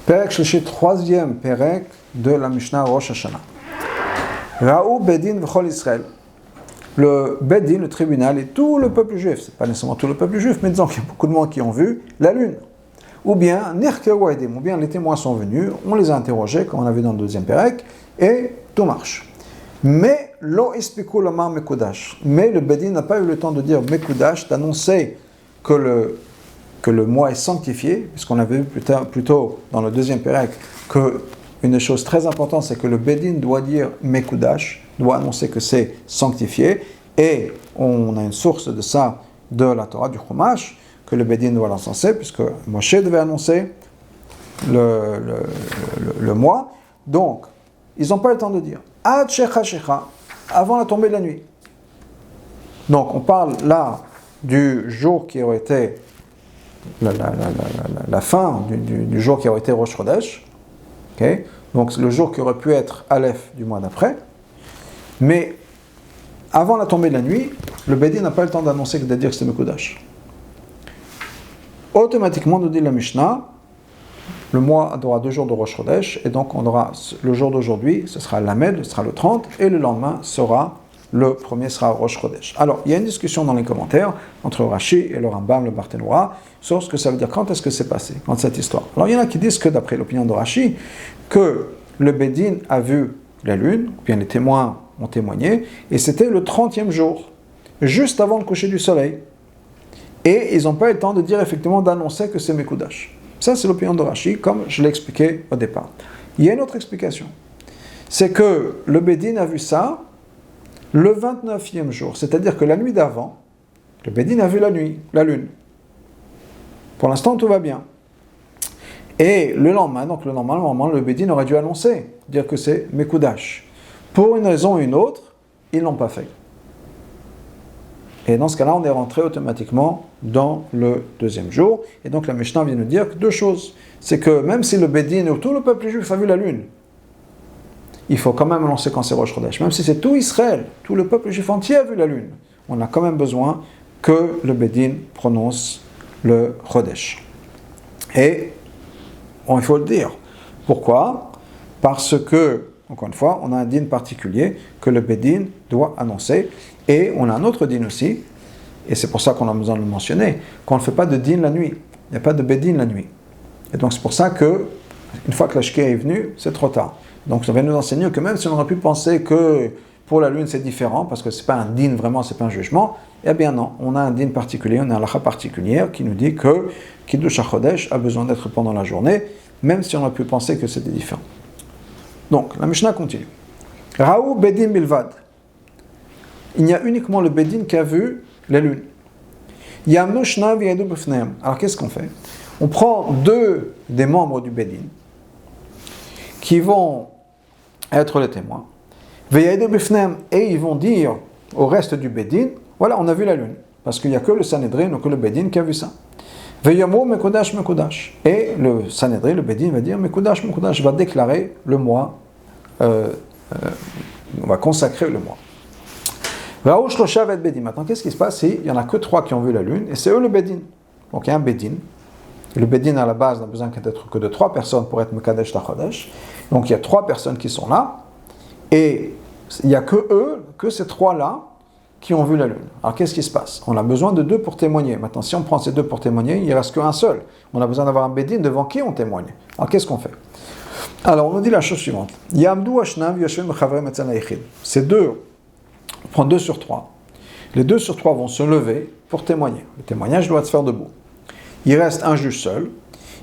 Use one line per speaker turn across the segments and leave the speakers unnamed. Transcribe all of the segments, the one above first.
Perek Shlishi, troisième Perek de la Mishnah Rosh Hashanah. Raou Bedin V'chol Israël. Le Bedin, le tribunal, et tout le peuple juif, c'est pas nécessairement tout le peuple juif, mais disons qu'il y a beaucoup de monde qui ont vu la lune. Ou bien, ou bien les témoins sont venus, on les a interrogés, comme on a vu dans le deuxième Perek, et tout marche. Mais, lo ispiku lomar mekudash. Mais le Bedin n'a pas eu le temps de dire mekudash, d'annoncer que le mois est sanctifié, puisqu'on avait vu plus tôt dans le deuxième Perek qu'une chose très importante, c'est que le Bedin doit dire mekudash, doit annoncer que c'est sanctifié, et on a une source de ça de la Torah, du Chumash, que le Bedin doit l'annoncer, puisque Moshe devait annoncer le mois. Donc, ils n'ont pas le temps de dire Ad Shecha Shecha, avant la tombée de la nuit. Donc, on parle là du jour qui aurait été la fin du jour qui aurait été Rosh Chodesh. Okay? Donc, le jour qui aurait pu être Aleph du mois d'après. Mais, avant la tombée de la nuit, le Bedin n'a pas le temps d'annoncer que de dire que c'est Mekudash. Automatiquement, nous dit la Mishnah, le mois aura 2 jours de Rosh Chodesh, et donc on aura le jour d'aujourd'hui, ce sera l'Amed, ce sera le 30, et le lendemain le premier sera Rosh Chodesh. Alors, il y a une discussion dans les commentaires entre Rashi et le Rambam, le Barthénois, sur ce que ça veut dire, quand est-ce que c'est passé, quand cette histoire. Alors, il y en a qui disent que, d'après l'opinion de Rashi, que le Bedin a vu la lune, ou bien les témoins ont témoigné, et c'était le 30e jour, juste avant le coucher du soleil. Et ils n'ont pas eu le temps de dire effectivement, d'annoncer que c'est Mekudash. Ça, c'est l'opinion de Rashi, comme je l'ai expliqué au départ. Il y a une autre explication. C'est que le Bedin a vu ça le 29e jour. C'est-à-dire que la nuit d'avant, le Bedin a vu la lune. Pour l'instant, tout va bien. Et le lendemain, normalement, le Bedin aurait dû annoncer, dire que c'est Mekudash. Pour une raison ou une autre, ils ne l'ont pas fait. Et dans ce cas-là, on est rentré automatiquement dans le deuxième jour. Et donc la Mishnah vient nous dire 2 choses. C'est que même si le Bedin ou tout le peuple juif a vu la lune, il faut quand même annoncer quand c'est Rosh Chodesh. Même si c'est tout Israël, tout le peuple juif entier a vu la lune, on a quand même besoin que le Bedin prononce le Chodesh. Et il faut le dire. Pourquoi ? Parce que, encore une fois, on a un din particulier que le Bedin doit annoncer. Et on a un autre din aussi, et c'est pour ça qu'on a besoin de le mentionner, qu'on ne fait pas de din la nuit. Il n'y a pas de Bedin la nuit. Et donc c'est pour ça que, une fois que la Shkia est venue, c'est trop tard. Donc ça vient nous enseigner que même si on aurait pu penser que pour la lune c'est différent, parce que c'est pas un din vraiment, c'est pas un jugement, eh bien non, on a un din particulier, on a un halakha particulière qui nous dit que Kiddush HaChodesh a besoin d'être pendant la journée, même si on aurait pu penser que c'était différent. Donc la Mishnah continue. Raou Bedin Bilvad. Il y a uniquement le Bedin qui a vu la lune. Alors qu'est-ce qu'on fait ? On prend 2 des membres du Bedin qui vont être les témoins. Et ils vont dire au reste du Bedin, voilà, on a vu la lune. Parce qu'il n'y a que le Sanhedrin ou que le Bedin qui a vu ça. Et le Sanhedrin, le Bedin va dire, Mekudash, va déclarer le mois, on va consacrer le mois. Maintenant, qu'est-ce qui se passe si il n'y en a que 3 qui ont vu la lune, et c'est eux le Bedin. Donc il y a un Bedin. Et le Bedin, à la base, n'a besoin d'être que de 3 personnes pour être Mekadesh Tachodesh. Donc il y a 3 personnes qui sont là, et il n'y a que eux, que ces 3-là, qui ont vu la lune. Alors qu'est-ce qui se passe ? On a besoin de 2 pour témoigner. Maintenant, si on prend ces 2 pour témoigner, il ne reste qu'un seul. On a besoin d'avoir un Bedin devant qui on témoigne. Alors qu'est-ce qu'on fait ? Alors on nous dit la chose suivante. Ces 2, on prend 2 sur 3. Les 2 sur 3 vont se lever pour témoigner. Le témoignage doit se faire debout. Il reste un juge seul.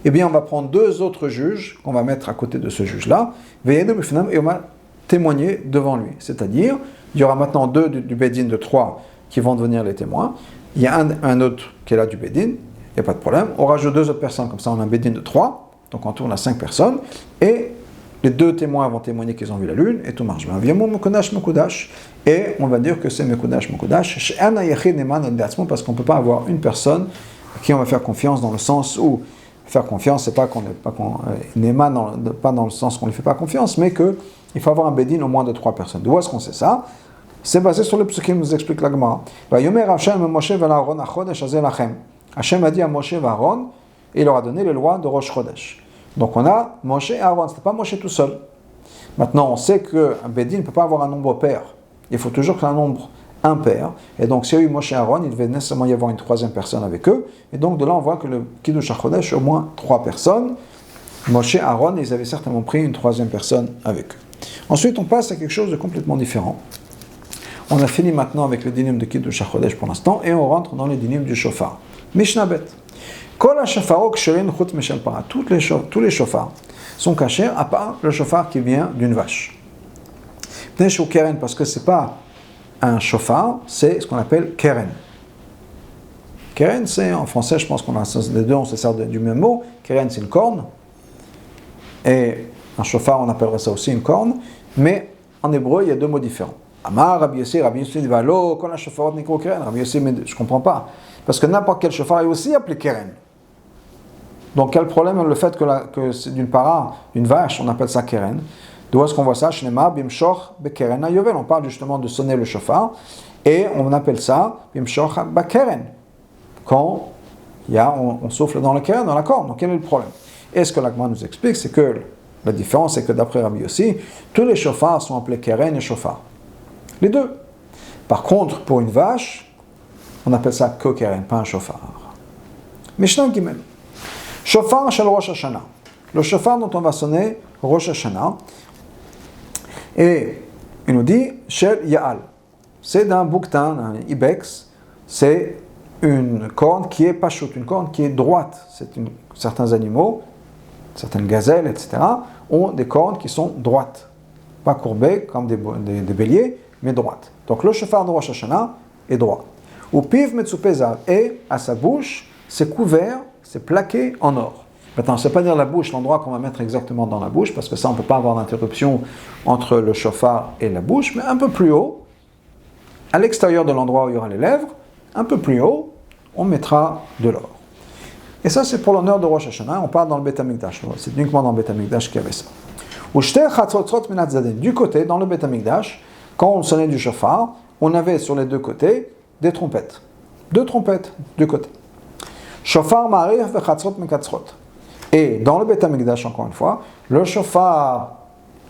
Eh bien, on va prendre 2 autres juges qu'on va mettre à côté de ce juge-là, et on va témoigner devant lui. C'est-à-dire, il y aura maintenant 2 du Bedin de 3 qui vont devenir les témoins. Il y a un autre qui est là du Bedin, il n'y a pas de problème. On rajoute 2 autres personnes, comme ça on a un Bedin de 3, donc en tout on a 5 personnes, et les 2 témoins vont témoigner qu'ils ont vu la lune, et tout marche bien. Et on va dire que c'est Mekudash, parce qu'on ne peut pas avoir une personne à qui on va faire confiance, dans le sens où faire confiance, c'est pas qu'on pas dans le sens qu'on ne lui fait pas confiance, mais qu'il faut avoir un Bedin au moins de 3 personnes. D'où est-ce qu'on sait ça ? C'est basé sur le psukim, nous explique la Gemara. Hachem a dit à Moshe et Aaron, et il leur a donné les lois de Rosh Chodesh. Donc on a Moshe et Aaron, ce n'est pas Moshe tout seul. Maintenant, on sait qu'un Bédine ne peut pas avoir un nombre pair. Il faut toujours qu'il y ait un nombre impair. Et donc, s'il y a eu Moshe et Aaron, il devait nécessairement y avoir une troisième personne avec eux. Et donc, de là, on voit que le Kiddush HaChodesh, au moins 3 personnes. Moshe et Aaron, ils avaient certainement pris une troisième personne avec eux. Ensuite, on passe à quelque chose de complètement différent. On a fini maintenant avec le dinim de Kiddush HaChodesh pour l'instant, et on rentre dans les dinim du shofar. Mishnah Bet. Kol ha-shofaro ksherin chutz mishel para. Tous les shofars sont cachés, à part le shofar qui vient d'une vache. Pnei shu keren, parce que c'est pas un shofar, c'est ce qu'on appelle keren. Keren, c'est, en français, je pense qu'on a les deux, on se sert du même mot. Keren, c'est une corne. Et un shofar, on appellerait ça aussi une corne. Mais en hébreu, il y a 2 mots différents. Amar, Rabbi Yossi dit, Valo, kol ha-shofarot nikro keren. Rabbi Yossi, mais je comprends pas. Parce que n'importe quel shofar est aussi appelé keren. Donc quel problème le fait que c'est d'une para, une vache, on appelle ça keren. D'où est-ce qu'on voit ça? Shnema bimshor bekeren hayovel. On parle justement de sonner le shofar. Et on appelle ça bimshor bakeren. Quand on souffle dans le keren, dans la corne. Donc quel est le problème? Et ce que l'Agma nous explique, c'est que la différence, c'est que d'après Rabbi Yossi, tous les shofars sont appelés keren et shofar. Les deux. Par contre, pour une vache, on appelle ça que keren, pas un shofar. Mishnah Gimel. Shofar shel Rosh Hashanah. Le shofar dont on va sonner Rosh Hashanah. Et il nous dit shel Yaal. C'est d'un bouquetin, un ibex. C'est une corne qui est pashut, une corne qui est droite. Certains animaux, certaines gazelles, etc., ont des cornes qui sont droites. Pas courbées comme des béliers, mais droites. Donc le shofar de Rosh Hashanah est droit. Ou piv metzupezav, et à sa bouche, c'est couvert, c'est plaqué en or. Maintenant, c'est pas dire la bouche, l'endroit qu'on va mettre exactement dans la bouche, parce que ça, on ne peut pas avoir d'interruption entre le shofar et la bouche, mais un peu plus haut, à l'extérieur de l'endroit où il y aura les lèvres, un peu plus haut, on mettra de l'or. Et ça, c'est pour l'honneur de Rosh Hashanah. On parle dans le Beth Amikdash. C'est uniquement dans le Beth Amikdash qu'il y avait ça. Du côté, dans le Beth Amikdash, quand on sonnait du shofar, on avait sur les 2 côtés des trompettes. 2 trompettes du côté. Shofar ma'arif vechatzrot mekatzrot. Et dans le Beth Amikdash, encore une fois, le shofar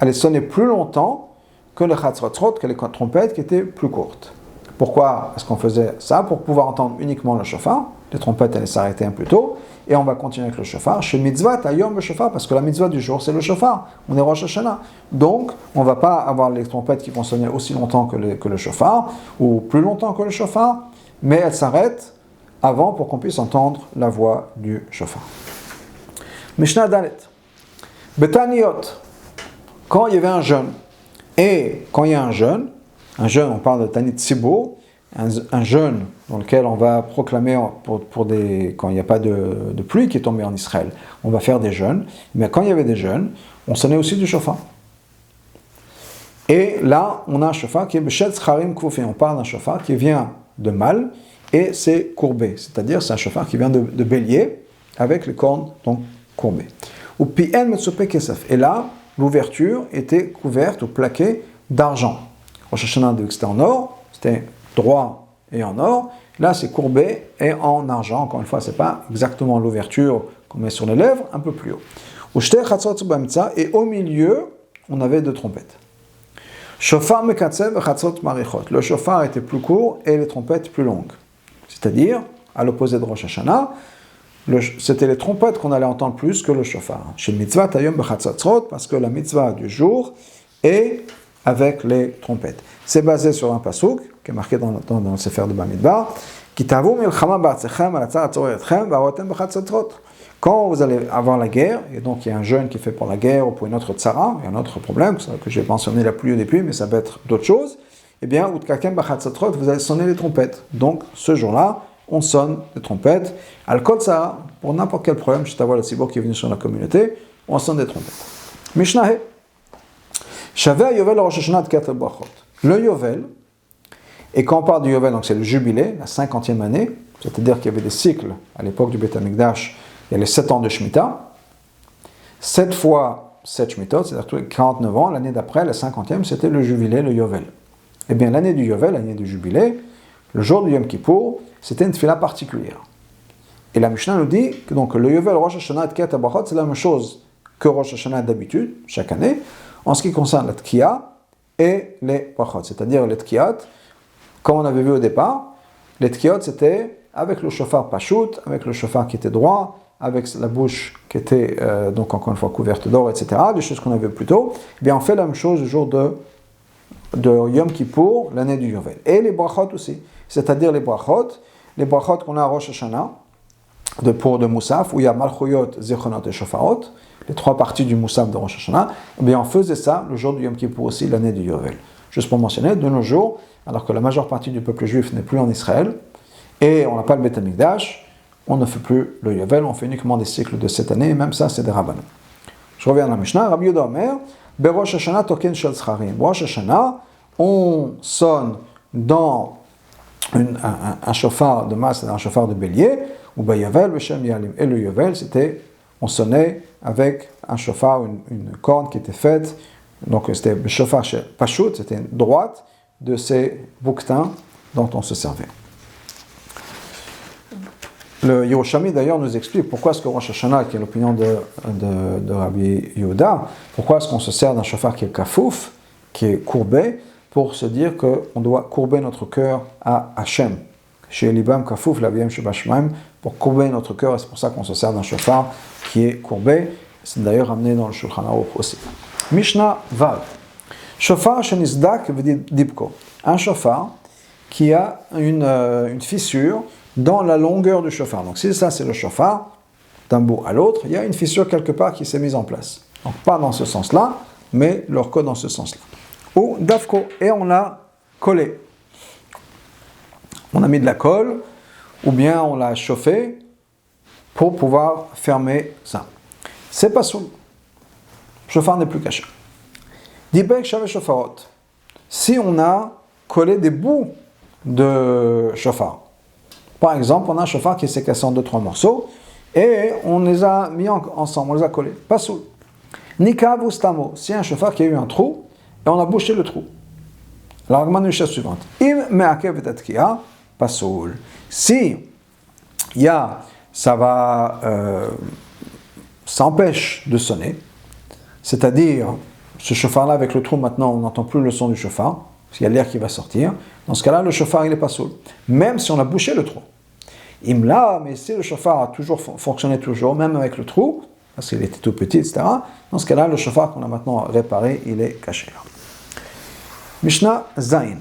allait sonner plus longtemps que le chatzrotzrot, que les trompettes qui étaient plus courtes. Pourquoi est-ce qu'on faisait ça? Pour pouvoir entendre uniquement le shofar. Les trompettes allaient s'arrêter un peu tôt. Et on va continuer avec le shofar. Chez mitzvah, ayom le shofar, parce que la mitzvah du jour, c'est le shofar. On est Rosh Hashanah. Donc, on ne va pas avoir les trompettes qui vont sonner aussi longtemps que le shofar, ou plus longtemps que le shofar, mais elles s'arrêtent avant pour qu'on puisse entendre la voix du shofar. Mishnah Dalet. Betaniot. Quand il y avait un jeûne, et quand il y a un jeûne, on parle de Tanit Tzibur, un jeûne dans lequel on va proclamer quand il n'y a pas de pluie qui est tombée en Israël, on va faire des jeûnes, mais quand il y avait des jeûnes, on sonnait aussi du shofar. Et là, on a un shofar qui est Beshet Scharim Koufé, on parle d'un shofar qui vient de mâle et c'est courbé, c'est-à-dire c'est un shofar qui vient de bélier avec les cornes donc courbées. Ou Pien Metsope Kesef, et là, l'ouverture était couverte ou plaquée d'argent. Rosh Hashanah, c'était en or, c'était droit et en or. Là, c'est courbé et en argent. Encore une fois, c'est pas exactement l'ouverture qu'on met sur les lèvres, un peu plus haut. Et au milieu, on avait 2 trompettes. Shofar mekatsev chatzot marichot. Le shofar était plus court et les trompettes plus longues. C'est-à-dire, à l'opposé de Rosh Hashanah, c'était les trompettes qu'on allait entendre plus que le shofar. Chez mitzvah tayom bechatzot, parce que la mitzvah du jour est avec les trompettes. C'est basé sur un pasuk qui est marqué dans le Sefer de Bamidbar, qui tavu milchama ba'atzechem alatzar atzoretchem va'arotem bechatzot. Quand vous allez avoir la guerre, et donc il y a un jeûne qui est fait pour la guerre ou pour une autre tzara, il y a un autre problème que j'ai mentionné la pluie au début, mais ça peut être d'autres choses, eh bien, utkakem ba'chatzatrot, vous allez sonner les trompettes. Donc, ce jour-là, on sonne les trompettes. Al-Kol Tzara, pour n'importe quel problème, je t'avoue le Tzibor qui est venu sur la communauté, on sonne des trompettes. Mishnah Shaveh Yovel Rosh Hashanah Ket Brachot. Le Yovel, et quand on parle du Yovel, donc c'est le jubilé, la 50e année, c'est-à-dire qu'il y avait des cycles à l'époque du Beth Amikdash, il y a les 7 ans de Shemitah, 7 fois 7 Shemitah, c'est-à-dire tous les 49 ans, l'année d'après, la 50e, c'était le jubilé, le Yovel. Eh bien, l'année du Yovel, l'année du jubilé, le jour du Yom Kippour, c'était une tefila particulière. Et la Mishnah nous dit que donc, le Yovel Rosh Hashanah et Ket Brachot, c'est la même chose que Rosh Hashanah d'habitude, chaque année, en ce qui concerne la Tkiya et les Brachot. C'est-à-dire les Tkiyot, comme on avait vu au départ, les Tkiyot c'était avec le shofar Pashut, avec le shofar qui était droit, avec la bouche qui était donc encore une fois couverte d'or, etc., des choses qu'on avait vu plus tôt. Eh bien on fait la même chose le jour de Yom Kippour, l'année du Yovel. Et les Brachot aussi, c'est-à-dire les Brachot qu'on a à Rosh Hashanah, pour de Moussaf, où il y a Malchuyot, Zechonot et Shofarot, les trois parties du Moussaf de Rosh Hashanah, eh bien on faisait ça le jour du Yom Kippour aussi, l'année du Yovel. Juste pour mentionner, de nos jours, alors que la majeure partie du peuple juif n'est plus en Israël, et on n'a pas le Beth Amikdash, on ne fait plus le Yovel, on fait uniquement des cycles de cette année, et même ça c'est des Rabbanim. Je reviens à la Mishnah, Rabbi Yehuda Omer, Berosh Hashanah token shel Zcharim. Rosh Hashanah, on sonne dans un chauffard de masse, un chauffard de bélier, ou Yovel, Beshem Yalim. Et le Yovel, c'était, on sonnait avec un chauffard, une corne qui était faite, donc c'était le chauffard Pashut, c'était une droite de ces bouquetins dont on se servait. Le Yerushalmi d'ailleurs nous explique pourquoi est-ce que Rosh Hashanah, qui est l'opinion de Rabbi Yehuda, pourquoi est-ce qu'on se sert d'un chauffard qui est kafouf, qui est courbé, pour se dire qu'on doit courber notre cœur à Hachem. Chez Libam kafouf, l'aviem shebashmaim, pour courber notre cœur, et c'est pour ça qu'on se sert d'un chauffard qui est courbé. C'est d'ailleurs amené dans le Shulchan Aruch aussi. Mishnah Vav. Shofar shenizdak v'dibko. Un chauffard qui a une fissure dans la longueur du chauffard. Donc si ça c'est le chauffard, d'un bout à l'autre, il y a une fissure quelque part qui s'est mise en place. Donc pas dans ce sens-là, mais l'orco dans ce sens-là. Ou dafko, et on l'a collé. On a mis de la colle, ou bien on l'a chauffé pour pouvoir fermer ça. C'est pas sous. Le chauffard n'est plus caché. Dibek shave shofarot. Si on a collé des bouts de chauffard, par exemple, on a un chauffard qui s'est cassé en 2-3 morceaux et on les a mis ensemble, on les a collés. Pas sous. Nikav ou stamo. Si un chauffard qui a eu un trou et on a bouché le trou. L'argument de la suivante. Im me'akev et atkiya, pas sous. Si ça empêche de sonner, c'est-à-dire ce chauffard-là avec le trou maintenant, on n'entend plus le son du chauffard, parce qu'il y a l'air qui va sortir. Dans ce cas-là, le chauffard, il n'est pas saoul. Même si on a bouché le trou. Imla, mais si le chauffard a toujours fonctionné toujours, même avec le trou, parce qu'il était tout petit, etc., dans ce cas-là, le chauffard qu'on a maintenant réparé, il est caché. Mishnah Zain.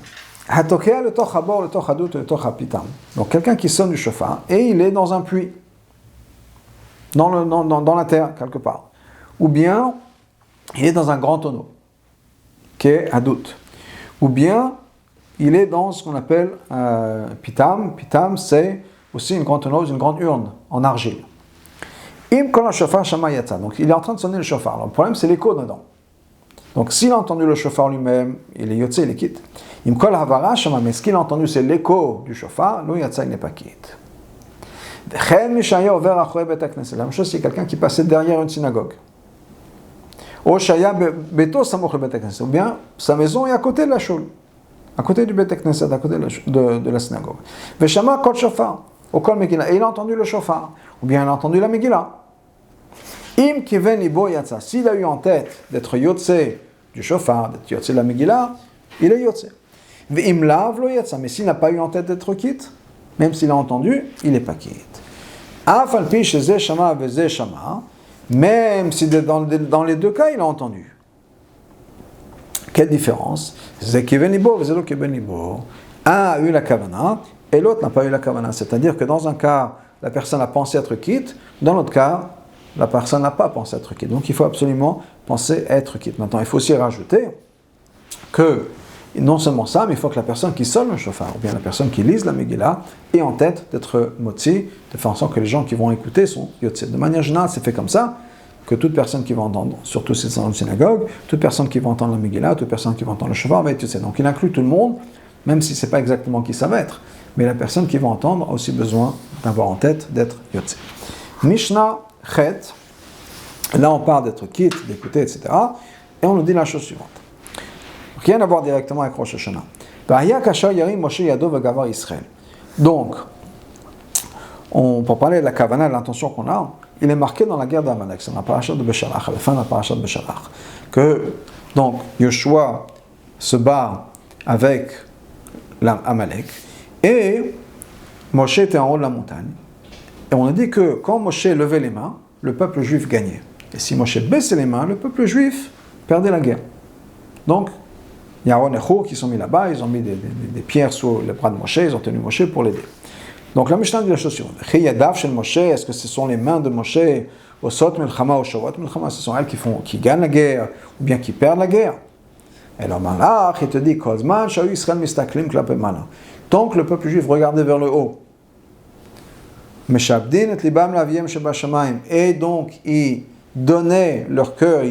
Hatokea le toch habor, le toch hadout, le toch hapitam. Donc quelqu'un qui sonne du chauffard, et il est dans un puits, dans la terre, quelque part. Ou bien, il est dans un grand tonneau, qui est hadout. Ou bien, il est dans ce qu'on appelle pitam. Pitam, c'est aussi une grande tonneuse, une grande urne en argile. Im kol ha-shofar shama yatsa. Donc il est en train de sonner le chauffard. Alors, le problème, c'est l'écho dedans. Donc s'il a entendu le chauffard lui-même, il est yotze, il est quitte. Im kol havara shama, mais ce qu'il a entendu, c'est l'écho du chauffard, lo yatsa, il n'est pas quitte. V'chen mishaya over achorei bet hakneset. La même chose, c'est quelqu'un qui passait derrière une synagogue. Ou shaya beto samoch le bet hakneset. Ou bien sa maison est à côté de la choule. À côté du Beth Knesset, à côté de la synagogue. Veshama kol shofar, ou kol megillah. Et il a entendu le shofar, ou bien il a entendu la megillah. Im kiven libo yatsa. S'il a eu en tête d'être yotse du shofar, d'être yotse de la megillah, il est yotse. Ve'im lav lo yatsa. Mais s'il n'a pas eu en tête d'être quitte, même s'il a entendu, il n'est pas quitte. Af al pi sheze shama veze shama. Même si dans les deux cas, il a entendu. Quelle différence? Un a eu la kavana et l'autre n'a pas eu la kavana. C'est-à-dire que dans un cas, la personne a pensé être quitte, dans l'autre cas, la personne n'a pas pensé être quitte. Donc il faut absolument penser être quitte. Maintenant, il faut aussi rajouter que non seulement ça, mais il faut que la personne qui sonne le chauffard, ou bien la personne qui lise la Megillah, ait en tête d'être motzi, de faire en sorte que les gens qui vont écouter sont yotze. De manière générale, c'est fait comme ça, que toute personne qui va entendre, surtout si c'est dans une synagogue, toute personne qui va entendre la Megillah, toute personne qui va entendre le chauffard va être yotze. Donc il inclut tout le monde, même si ce n'est pas exactement qui ça va être, mais la personne qui va entendre a aussi besoin d'avoir en tête d'être yotze. Mishnah Chet, là on parle d'être quitte, d'écouter, etc. Et on nous dit la chose suivante. Rien à voir directement avec Rosh Hashanah. Donc, pour parler de la kavana, de l'intention qu'on a, il est marqué dans la guerre d'Amalek, c'est dans la paracha de Beshalach, à la fin de la paracha de Beshalach, que donc Yoshua se bat avec Amalek et Moshe était en haut de la montagne. Et on a dit que quand Moshe levait les mains, le peuple juif gagnait. Et si Moshe baissait les mains, le peuple juif perdait la guerre. Donc, il y a Aaron et Hur qui sont mis là-bas, ils ont mis des pierres sous les bras de Moshe, ils ont tenu Moshe pour l'aider. Donc la Mishnah dit la chose suivante. Est-ce que ce sont les mains de Moshe au Sot Melchama, au Shavot Melchama, ce sont elles qui gagnent la guerre, ou bien qui perdent la guerre? Et alors Malach, il te dit, Kozman, Shahu Israël Mistaklim Klape Mana. Tant que le peuple juif regardait vers le haut, Meshabdin et Libam Laviem Sheba Shamaim, et donc ils donnaient leur cœur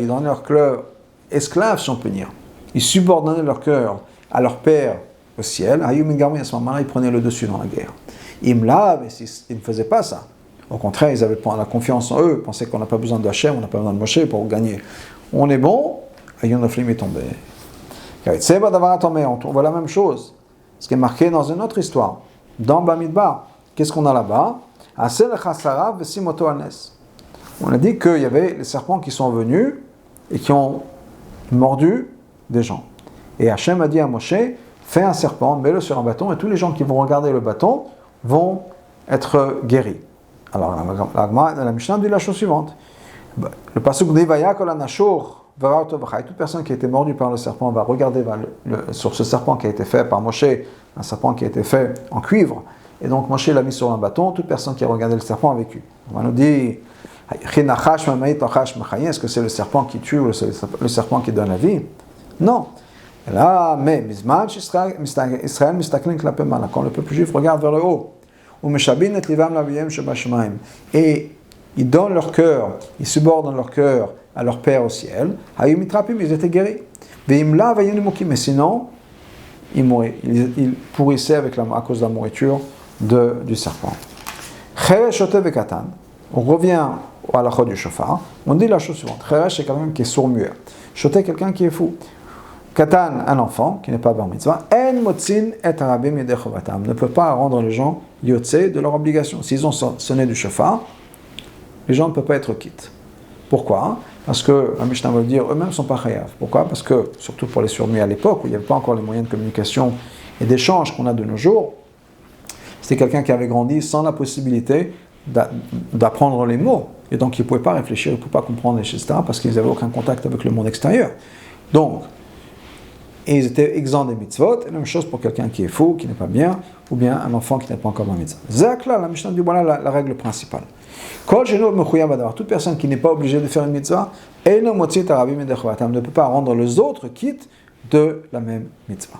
esclaves, si on peut dire. Ils subordonnaient leur cœur à leur père au ciel. Ayum Ingarmi, à ce moment-là, ils prenaient le dessus dans la guerre. Imlav, ils ne faisaient pas ça. Au contraire, ils avaient la confiance en eux, ils pensaient qu'on n'a pas besoin de Hachem, on n'a pas besoin de Moshe pour gagner. On est bon, Ayun Naflim est tombé. On voit la même chose. Ce qui est marqué dans une autre histoire, dans Bamidbar. Qu'est-ce qu'on a là-bas? On a dit qu'il y avait les serpents qui sont venus et qui ont mordu des gens. Et Hachem a dit à Moshe, fais un serpent, mets-le sur un bâton, et tous les gens qui vont regarder le bâton vont être guéris. Alors la Mishnah dit la chose suivante. Le pasuk dit Vayakol anashur vara oto v'chai. Toute personne qui a été mordue par le serpent va regarder sur ce serpent qui a été fait par Moshe, un serpent qui a été fait en cuivre. Et donc Moshe l'a mis sur un bâton, toute personne qui a regardé le serpent a vécu. On nous dit est-ce que c'est le serpent qui tue ou le serpent qui donne la vie? Non. Là, mais Israël mistaklin klape mana, quand le peuple juif regarde vers le haut, et ils donnent leur cœur, ils subordonnent leur cœur à leur Père au ciel, ils étaient guéris. Mais sinon, ils mouraient, ils pourrissaient à cause de la nourriture du serpent. On revient à la chod du shofar, on dit la chose suivante. Cheresh, c'est quelqu'un qui est sourd-muet. Shoté, quelqu'un qui est fou. Katan, un enfant qui n'est pas bar mitzvah. En motzin et arabim yedechovatam, ne peut pas rendre les gens yotze de leur obligation. S'ils ont sonné du shofar, les gens ne peuvent pas être quittes. Pourquoi? Parce que la Mishnah va dire eux-mêmes ne sont pas chayav. Pourquoi? Parce que, surtout pour les sourds-muets à l'époque, où il n'y avait pas encore les moyens de communication et d'échange qu'on a de nos jours, c'était quelqu'un qui avait grandi sans la possibilité d'apprendre les mots. Et donc, ils ne pouvaient pas réfléchir, ils ne pouvaient pas comprendre, etc., parce qu'ils n'avaient aucun contact avec le monde extérieur. Donc, ils étaient exempts des mitzvot, et la même chose pour quelqu'un qui est fou, qui n'est pas bien, ou bien un enfant qui n'est pas encore dans la mitzvah. Zakla, la Mishnah dit, voilà la règle principale. Toute personne qui n'est pas obligée de faire une mitzvah, ne peut pas rendre les autres quittes de la même mitzvah.